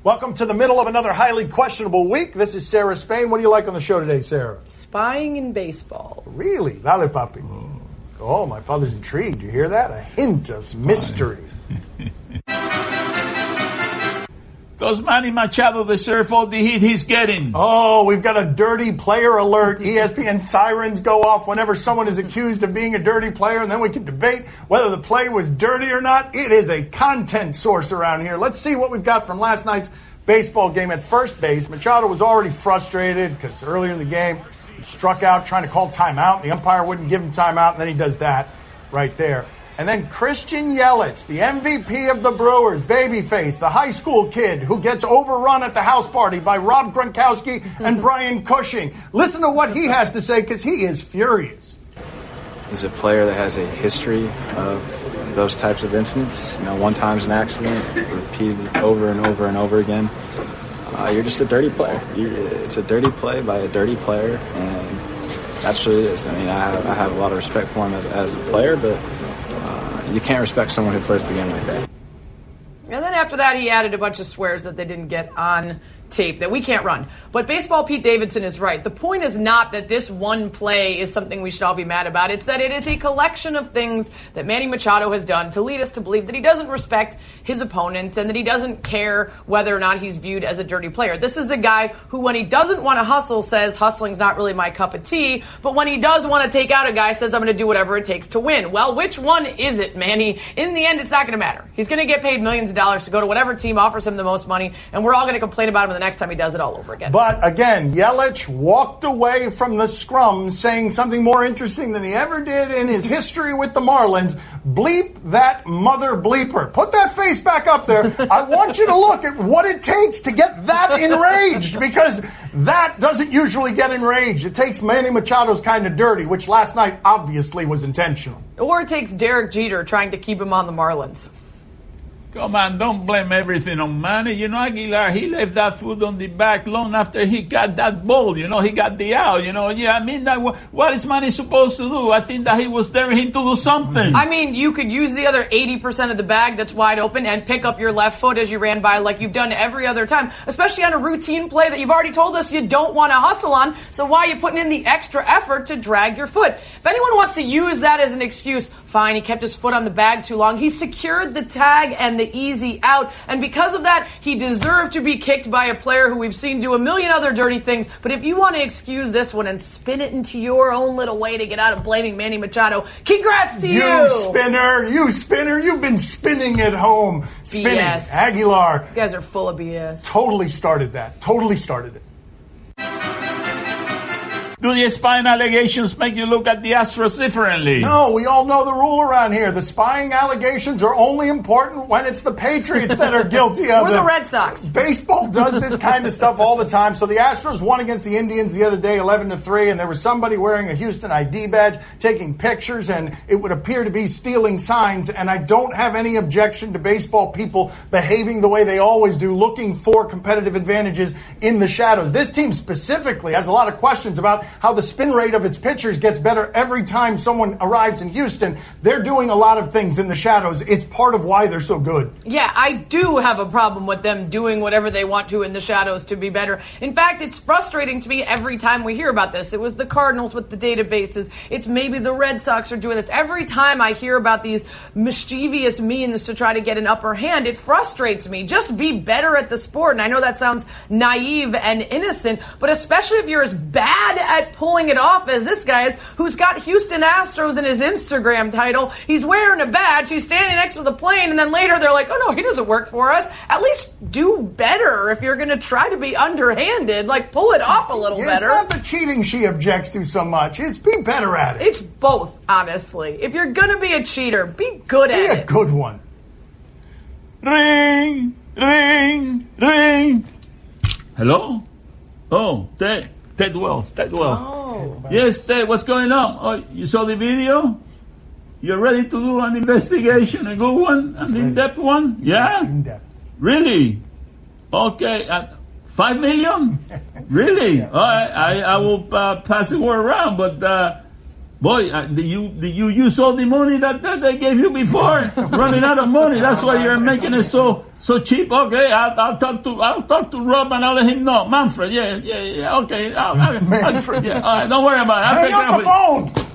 Welcome to the middle of another highly questionable week. This is Sarah Spain. What do you like on the show today, Sarah? Spying in baseball. Really? Dale, papi. Oh, my father's intrigued. You hear that? A hint of mystery. Does Manny Machado deserve all the heat he's getting? Oh, we've got a dirty player alert. ESPN sirens go off whenever someone is accused of being a dirty player, and then we can debate whether the play was dirty or not. It is a content source around here. Let's see what we've got from last night's baseball game at first base. Machado was already frustrated because earlier in the game he struck out trying to call timeout. The umpire wouldn't give him timeout, and then he does that right there. And then Christian Yelich, the MVP of the Brewers, babyface, the high school kid who gets overrun at the house party by Rob Gronkowski and Brian Cushing. Listen to what he has to say because he is furious. He's a player that has a history of those types of incidents. You know, one time's an accident, repeated over and over and over again. You're just a dirty player. It's a dirty play by a dirty player, and that's what it is. I mean, I have a lot of respect for him as a player, but you can't respect someone who plays the game like that. And then after that, he added a bunch of swears that they didn't get on tape that we can't run. But Baseball Pete Davidson is right. The point is not that this one play is something we should all be mad about. It's that it is a collection of things that Manny Machado has done to lead us to believe that he doesn't respect his opponents and that he doesn't care whether or not he's viewed as a dirty player. This is a guy who, when he doesn't want to hustle, says hustling's not really my cup of tea. But when he does want to take out a guy, says I'm going to do whatever it takes to win. Well, which one is it, Manny? In the end, it's not going to matter. He's going to get paid millions of dollars to go to whatever team offers him the most money, and we're all going to complain about him the next time he does it all over again. But again, Yelich walked away from the scrum saying something more interesting than he ever did in his history with the Marlins. Bleep that mother bleeper. Put that face back up there. I want you to look at what it takes to get that enraged, because that doesn't usually get enraged. It takes Manny Machado's kind of dirty, which last night obviously was intentional. Or it takes Derek Jeter trying to keep him on the Marlins. Come on, don't blame everything on Manny. You know, Aguilar, he left that foot on the back long after he got that ball. You know, he got the out. You know, yeah, I mean, what is Manny supposed to do? I think that he was daring him to do something. I mean, you could use the other 80% of the bag that's wide open and pick up your left foot as you ran by like you've done every other time, especially on a routine play that you've already told us you don't want to hustle on. So why are you putting in the extra effort to drag your foot? If anyone wants to use that as an excuse, fine, he kept his foot on the bag too long. He secured the tag and the easy out. And because of that, he deserved to be kicked by a player who we've seen do a million other dirty things. But if you want to excuse this one and spin it into your own little way to get out of blaming Manny Machado, congrats to you! You spinner, you've been spinning at home. Spinning. BS. Aguilar. You guys are full of BS. Totally started it. Do the spying allegations make you look at the Astros differently? No, we all know the rule around here. The spying allegations are only important when it's the Patriots that are guilty of it. Or the Red Sox. Baseball does this kind of stuff all the time. So the Astros won against the Indians the other day, 11-3, and there was somebody wearing a Houston ID badge, taking pictures, and it would appear to be stealing signs. And I don't have any objection to baseball people behaving the way they always do, looking for competitive advantages in the shadows. This team specifically has a lot of questions about how the spin rate of its pitchers gets better every time someone arrives in Houston. They're doing a lot of things in the shadows. It's part of why they're so good. Yeah, I do have a problem with them doing whatever they want to in the shadows to be better. In fact, it's frustrating to me every time we hear about this. It was the Cardinals with the databases. It's maybe the Red Sox are doing this. Every time I hear about these mischievous means to try to get an upper hand, it frustrates me. Just be better at the sport. And I know that sounds naive and innocent, but especially if you're as bad at pulling it off as this guy is, who's got Houston Astros in his Instagram title. He's wearing a badge, he's standing next to the plane, and then later they're like, oh no, he doesn't work for us. At least do better if you're going to try to be underhanded. Like, pull it off a little better. It's not the cheating she objects to so much. It's be better at it. It's both, honestly. If you're going to be a cheater, be good at it. Be a good one. Ring, ring, ring. Hello? Oh, Ted Wells. Oh. Yes, Ted, what's going on? Oh, you saw the video? You're ready to do an investigation, a good one, an in-depth one? Yeah? In-depth. Really? Okay. $5 million? Really? Yeah. I will pass the word around, but Boy, did you use all the money that they gave you before? Running out of money. That's why you're making it so cheap. Okay, I'll talk to Rob and I'll let him know. Manfred, yeah. Okay, Manfred, yeah. All right, don't worry about it. Hang up the phone.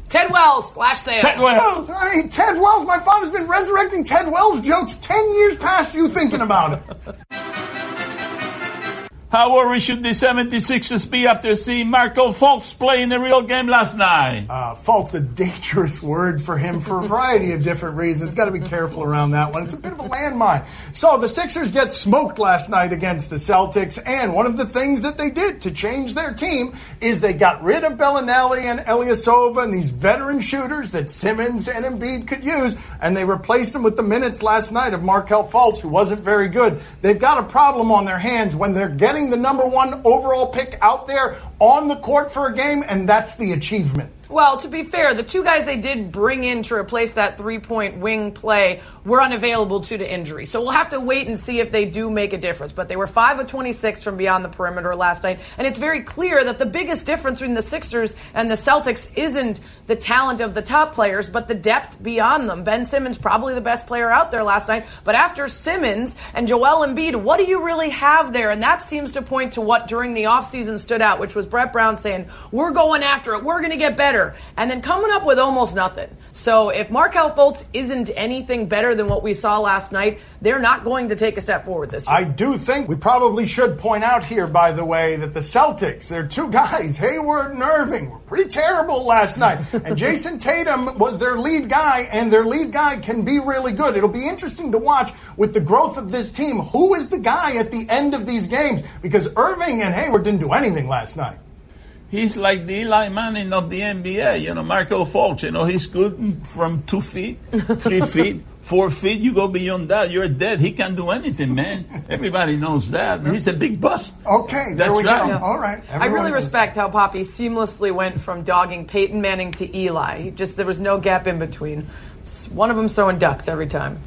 Ted Wells, flash sale. Ted Wells. Hey, Ted Wells. My father's been resurrecting Ted Wells jokes 10 years past you thinking about it. How worried should the 76ers be after seeing Markelle Fultz play in the real game last night? Fault's a dangerous word for him for a variety of different reasons. Got to be careful around that one. It's a bit of a landmine. So the Sixers get smoked last night against the Celtics, and one of the things that they did to change their team is they got rid of Bellinelli and Ilyasova and these veteran shooters that Simmons and Embiid could use, and they replaced them with the minutes last night of Markelle Fultz, who wasn't very good. They've got a problem on their hands when they're getting the number one overall pick out there on the court for a game, and that's the achievement. Well, to be fair, the two guys they did bring in to replace that three-point wing play were unavailable due to injury. So we'll have to wait and see if they do make a difference. But they were 5 of 26 from beyond the perimeter last night. And it's very clear that the biggest difference between the Sixers and the Celtics isn't the talent of the top players, but the depth beyond them. Ben Simmons, probably the best player out there last night. But after Simmons and Joel Embiid, what do you really have there? And that seems to point to what during the offseason stood out, which was Brett Brown saying, we're going after it, we're going to get better. And then coming up with almost nothing. So if Markelle Fultz isn't anything better than what we saw last night, they're not going to take a step forward this year. I do think we probably should point out here, by the way, that the Celtics, their two guys, Hayward and Irving, were pretty terrible last night. And Jason Tatum was their lead guy, and their lead guy can be really good. It'll be interesting to watch with the growth of this team. Who is the guy at the end of these games? Because Irving and Hayward didn't do anything last night. He's like the Eli Manning of the NBA, Markelle Fultz. He's good from 2 feet, 3 feet, 4 feet. You go beyond that, you're dead. He can't do anything, man. Everybody knows that. He's a big bust. Okay, there we go. Yeah. All right. I really respect how Papi seamlessly went from dogging Peyton Manning to Eli. There was no gap in between. One of them throwing ducks every time.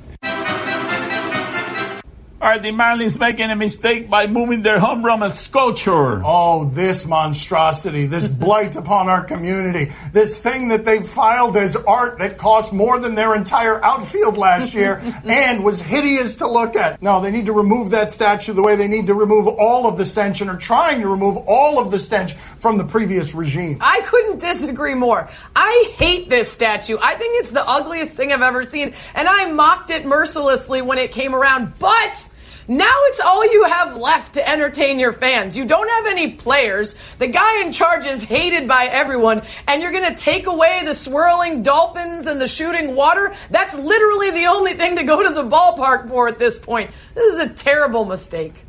Are the Marlins making a mistake by moving their home run sculpture? Oh, this monstrosity, this blight upon our community, this thing that they filed as art that cost more than their entire outfield last year and was hideous to look at. No, they need to remove that statue the way they need to remove all of the stench and are trying to remove all of the stench from the previous regime. I couldn't disagree more. I hate this statue. I think it's the ugliest thing I've ever seen, and I mocked it mercilessly when it came around, but now it's all you have left to entertain your fans. You don't have any players. The guy in charge is hated by everyone, and you're going to take away the swirling dolphins and the shooting water? That's literally the only thing to go to the ballpark for at this point. This is a terrible mistake.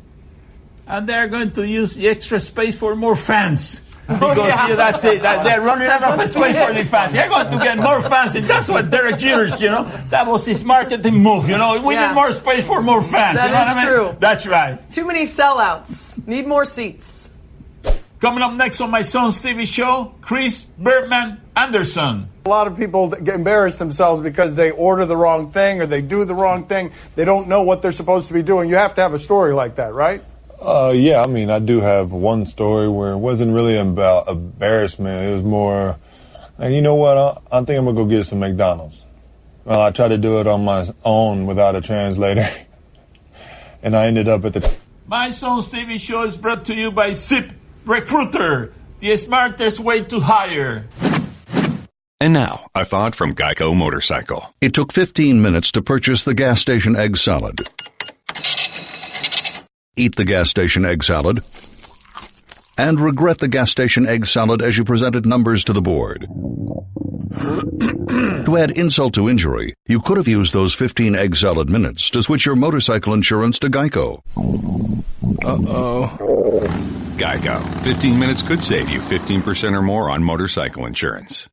And they're going to use the extra space for more fans. Because that's it. They're running out of space for the fans. They're going to get more fans, and that's what Derek Jeter's, that was his marketing move. We need more space for more fans. That is true. That's right. Too many sellouts. Need more seats. Coming up next on my son's TV show, Chris Bertman Anderson. A lot of people get embarrassed themselves because they order the wrong thing or they do the wrong thing. They don't know what they're supposed to be doing. You have to have a story like that, right? Yeah, I do have one story where it wasn't really about embarrassment. It was more, you know what, I think I'm going to go get some McDonald's. Well, I tried to do it on my own without a translator, and I ended up at the... My son's TV show is brought to you by Zip Recruiter, the smartest way to hire. And now, a thought from Geico Motorcycle. It took 15 minutes to purchase the gas station egg salad. Eat the gas station egg salad, and regret the gas station egg salad as you presented numbers to the board. To add insult to injury, you could have used those 15 egg salad minutes to switch your motorcycle insurance to Geico. Geico. 15 minutes could save you 15% or more on motorcycle insurance.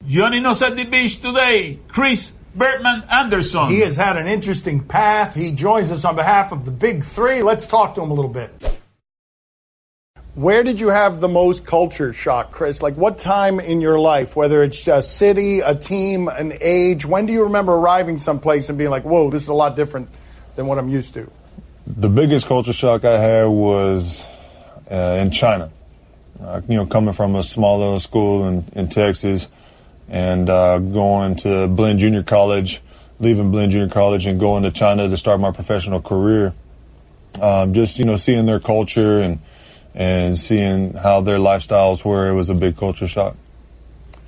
Joining us at the beach today, Chris Bertman Anderson. He has had an interesting path. He joins us on behalf of the Big Three. Let's talk to him a little bit. Where did you have the most culture shock, Chris? Like what time in your life, whether it's a city, a team, an age, when do you remember arriving someplace and being like, whoa, this is a lot different than what I'm used to? The biggest culture shock I had was in China. coming from a small little school in Texas and going to Blinn Junior College, leaving Blinn Junior College and going to China to start my professional career. Just, seeing their culture and seeing how their lifestyles were, it was a big culture shock.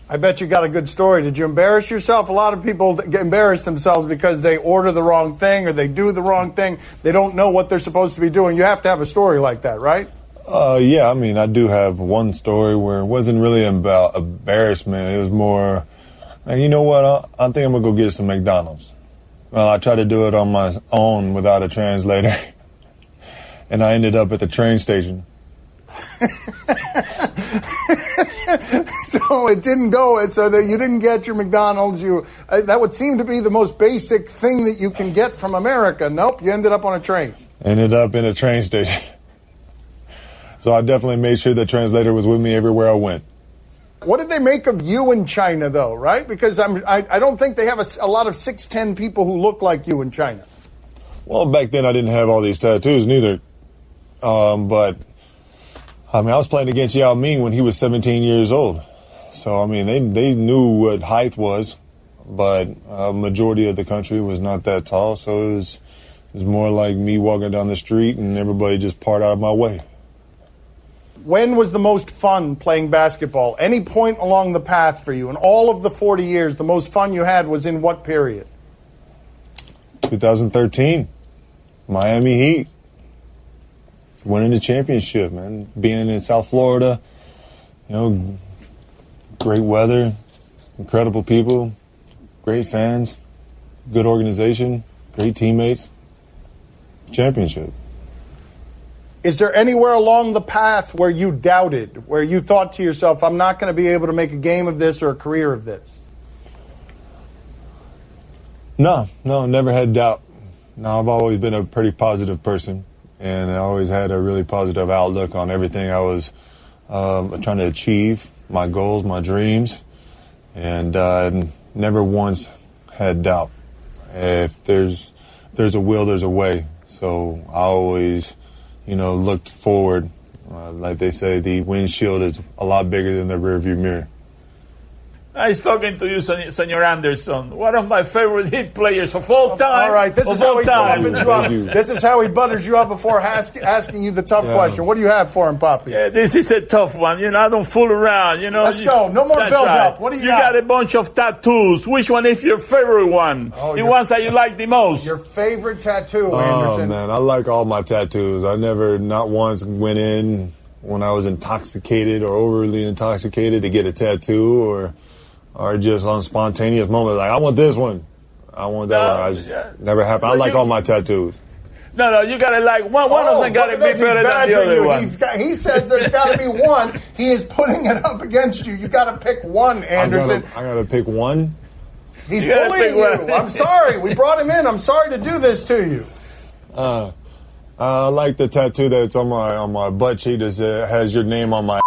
I bet you got a good story. Did you embarrass yourself? A lot of people get embarrassed themselves because they order the wrong thing or they do the wrong thing. They don't know what they're supposed to be doing. You have to have a story like that, right? Yeah, I do have one story where it wasn't really about embarrassment. It was more, you know what, I think I'm going to go get some McDonald's. Well, I tried to do it on my own without a translator, and I ended up at the train station. So it didn't go, so that you didn't get your McDonald's. That would seem to be the most basic thing that you can get from America. Nope, you ended up on a train. Ended up in a train station. So I definitely made sure the translator was with me everywhere I went. What did they make of you in China, though, right? Because I don't think they have a lot of 6'10" people who look like you in China. Well, back then I didn't have all these tattoos neither. But I was playing against Yao Ming when he was 17 years old. So, they knew what height was, but a majority of the country was not that tall. So it was more like me walking down the street and everybody just part out of my way. When was the most fun playing basketball? Any point along the path for you? In all of the 40 years, the most fun you had was in what period? 2013, Miami Heat. Winning the championship, man. Being in South Florida, great weather, incredible people, great fans, good organization, great teammates. Championship. Is there anywhere along the path where you doubted, where you thought to yourself, I'm not going to be able to make a game of this or a career of this? No, never had doubt. No, I've always been a pretty positive person. And I always had a really positive outlook on everything I was trying to achieve, my goals, my dreams, and never once had doubt. If there's a will, there's a way. So I always, looked forward. Like they say, the windshield is a lot bigger than the rearview mirror. Nice talking to you, Senor Anderson. One of my favorite Heat players of all time. All right, this is how he softens you up. This is how he butters you up before asking you the tough question. What do you have for him, Papi? Yeah, this is a tough one. I don't fool around. Let's go. No more build-up. What do you got? You got a bunch of tattoos. Which one is your favorite one? The ones that you like the most. Your favorite tattoo, Anderson? Oh, man, I like all my tattoos. I never, not once, went in when I was intoxicated or overly intoxicated to get a tattoo or just on spontaneous moments, like, I want this one. I want that one. I just never happened. I like all my tattoos. No, you got to like one of them got to be better than the other one. He says there's got to be one. He is putting it up against you. You got to pick one, Anderson. I got to pick one? He's bullying you. I'm sorry. We brought him in. I'm sorry to do this to you. I like the tattoo that's on my butt cheek that has your name on my.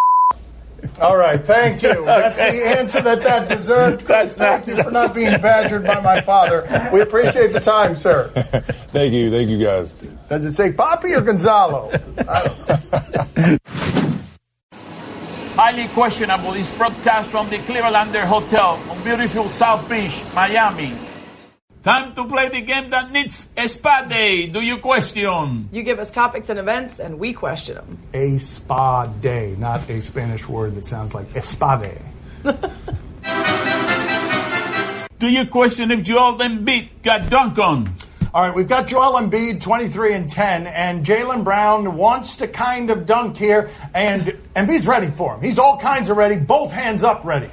All right, thank you. That's the answer that deserved. Thank you for not being badgered by my father. We appreciate the time, sir. Thank you guys. Does it say Papi or Gonzalo? I don't know. Highly questionable is broadcast from the Clevelander Hotel on beautiful South Beach, Miami. Time to play the game that needs a spa day. Do you question? You give us topics and events, and we question them. A spa day, not a Spanish word that sounds like espade. Do you question if Joel Embiid got dunked on? All right, we've got Joel Embiid, 23-10, and Jaylen Brown wants to kind of dunk here, and Embiid's ready for him. He's all kinds of ready, both hands up ready.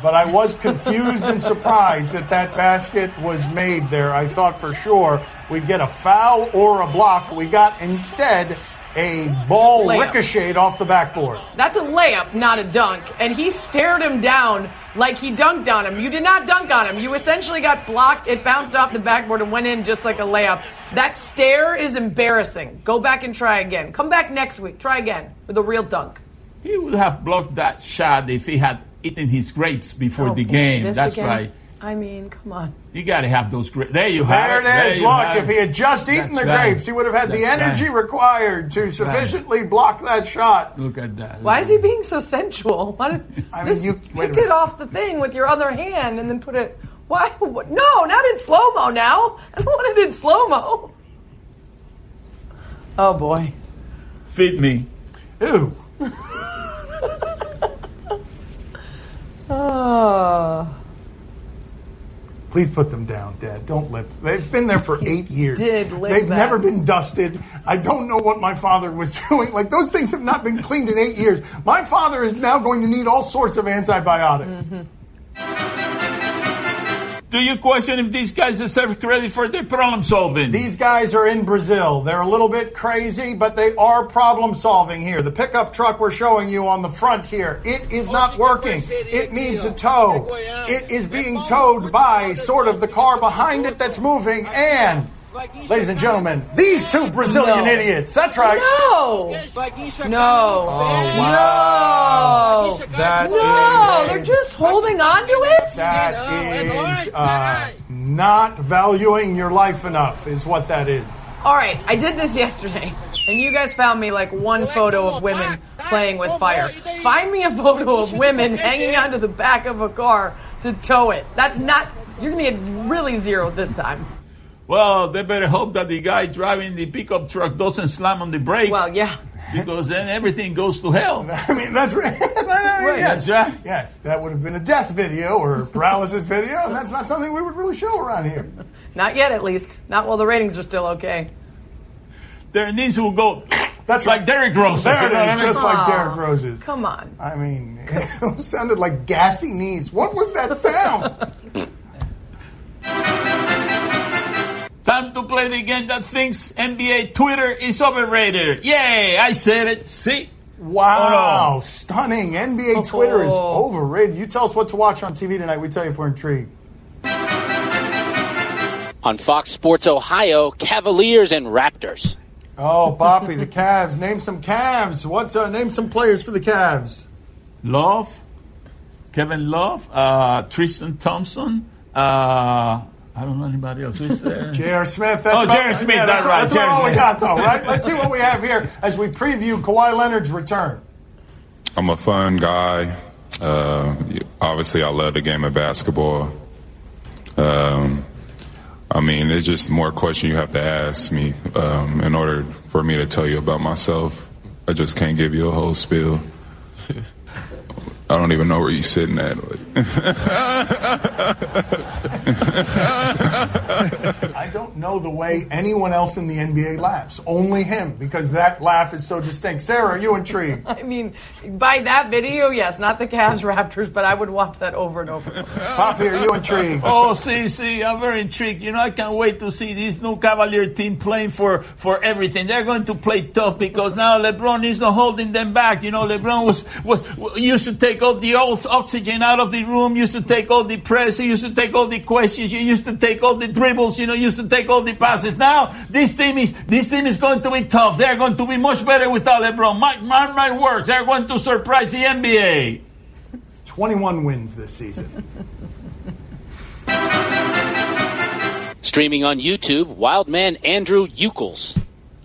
But I was confused and surprised that basket was made there. I thought for sure we'd get a foul or a block. We got instead a ball ricocheted off the backboard. That's a layup, not a dunk. And he stared him down like he dunked on him. You did not dunk on him. You essentially got blocked. It bounced off the backboard and went in just like a layup. That stare is embarrassing. Go back and try again. Come back next week. Try again with a real dunk. He would have blocked that shot if he had eaten his grapes before the game. That's again? right. I mean, come on. You got to have those grapes. There you have it. There it is. Look, if he had just eaten the right. grapes, he would have had the energy required to sufficiently block that shot. Look at that. Why is he being so sensual? Why don't you pick it off the thing with your other hand and then put it... Why? No, not in slow-mo now. I don't want it in slow-mo. Oh, boy. Feed me. Ew. Oh... Please put them down, Dad. Don't lip. They've been there for 8 years. They've never been dusted. I don't know what my father was doing. Like, those things have not been cleaned in 8 years. My father is now going to need all sorts of antibiotics. Mm-hmm. Do you question if these guys deserve credit for their problem solving? These guys are in Brazil. They're a little bit crazy, but they are problem solving here. The pickup truck we're showing you on the front here, it is not working. It needs a tow. It is being towed by sort of the car behind it that's moving. And, ladies and gentlemen, these two Brazilian idiots. That's right. No. No. Oh, wow. No. They're just holding on to it? That is not valuing your life enough, is what that is. All right, I did this yesterday, and you guys found me like one photo of women playing with fire. Find me a photo of women hanging onto the back of a car to tow it. That's not... You're going to get really zero this time. Well, they better hope that the guy driving the pickup truck doesn't slam on the brakes. Well, yeah. Because then everything goes to hell. I mean, that's right. Yes. That's right. Yes, that would have been a death video or a paralysis video, and that's not something we would really show around here. Not yet, at least. Not while the ratings are still okay. Their knees will go... That's like Derrick Rose. There it is, just like Derrick Rose's. Come on. I mean, it sounded like gassy knees. What was that sound? Time to play the game that thinks NBA Twitter is overrated. Yay, I said it. See? Wow, Oh. Stunning. NBA Twitter is overrated. You tell us what to watch on TV tonight. We tell you if we're intrigued. On Fox Sports Ohio, Cavaliers and Raptors. Oh, Papi, the Cavs. Name some Cavs. Name some players for the Cavs. Love. Kevin Love. Tristan Thompson. I don't know anybody else. Who's there? J.R. Smith. J.R. Smith, that's right. That's all we got, though, right? Let's see what we have here as we preview Kawhi Leonard's return. I'm a fun guy. Obviously, I love the game of basketball. I mean, it's just more questions you have to ask me in order for me to tell you about myself. I just can't give you a whole spiel. I don't even know where you're sitting at. I don't know the way anyone else in the NBA laughs. Only him, because that laugh is so distinct. Sarah, are you intrigued? I mean, by that video, yes, not the Cavs Raptors, but I would watch that over and over. Papi, are you intrigued? Oh, see, I'm very intrigued. You know, I can't wait to see this new Cavalier team playing for everything. They're going to play tough because now LeBron is not holding them back. You know, LeBron was used to take all the oxygen out of the room, used to take all the press, used to take all the questions, you used to take all the dribbles, used to take all the passes. Now, this team is going to be tough. They're going to be much better without LeBron. Mark my words, they're going to surprise the NBA. 21 wins this season. Streaming on YouTube, Wildman Andrew Eucles.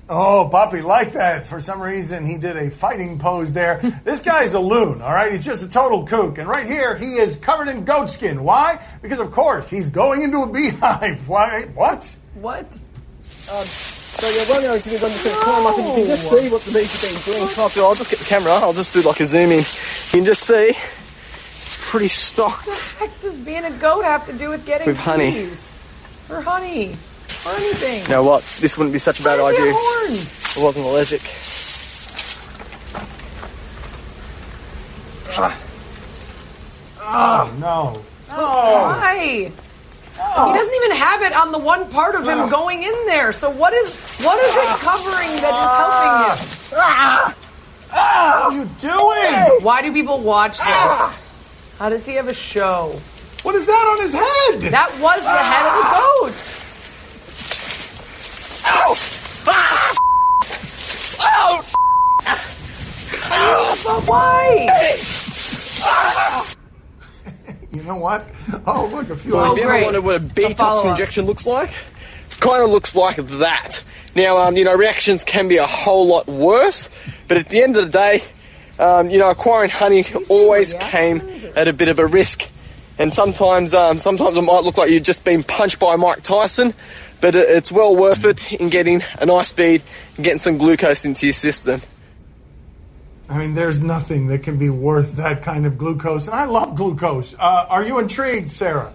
Oh, Papi, like that. For some reason, he did a fighting pose there. This guy's a loon, all right? He's just a total kook. And right here, he is covered in goat skin. Why? Because, of course, he's going into a beehive. Why? What? What? So yeah, Romeo is going to climb up and you can just see what the bees have been doing. I'll just get the camera. I'll just do like a zoom in. You can just see. Pretty stocked. What the heck does being a goat have to do with getting with honey? Bees? Or honey? Or anything? You know what? This wouldn't be such a bad idea. Horn? I wasn't allergic. Oh, no. Why? Oh. He doesn't even have it on the one part of him going in there. So what is it covering that is helping him? What are you doing? Why do people watch this? How does he have a show? What is that on his head? That was the head of the goat. Ow! Ow! But why? You know what? Oh, look, a few. Well, if you ever great. wondered what a A Botox follow-up. injection looks like, kind of looks like that. Now, reactions can be a whole lot worse, but at the end of the day, acquiring honey always came at a bit of a risk. And sometimes it might look like you've just been punched by Mike Tyson, but it's well worth it in getting a nice feed and getting some glucose into your system. I mean, there's nothing that can be worth that kind of glucose. And I love glucose. Are you intrigued, Sarah?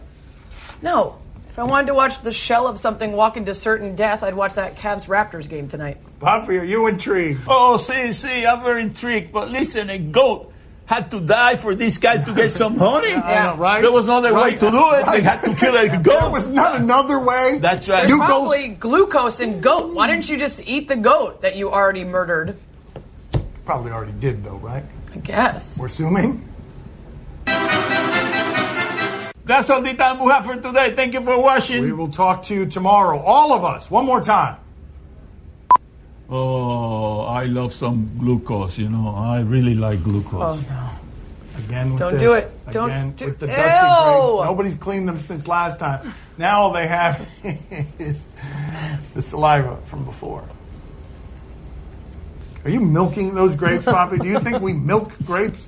No. If I wanted to watch the shell of something walk into certain death, I'd watch that Cavs-Raptors game tonight. Papi, are you intrigued? Oh, see, I'm very intrigued. But listen, a goat had to die for this guy to get some honey. I know, right? There was no other way to do it. Right. They had to kill a goat. There was not another way. That's right. There's probably glucose in goat. Why didn't you just eat the goat that you already murdered? Probably already did, though, right? I guess. We're assuming. That's all the time we have for today. Thank you for watching. We will talk to you tomorrow. All of us. One more time. Oh, I love some glucose, I really like glucose. Oh, no. Again with Don't this. do it. Again Don't with do- the dusty Ew. grapes. Nobody's cleaned them since last time. Now all they have is the saliva from before. Are you milking those grapes, Papi? Do you think we milk grapes?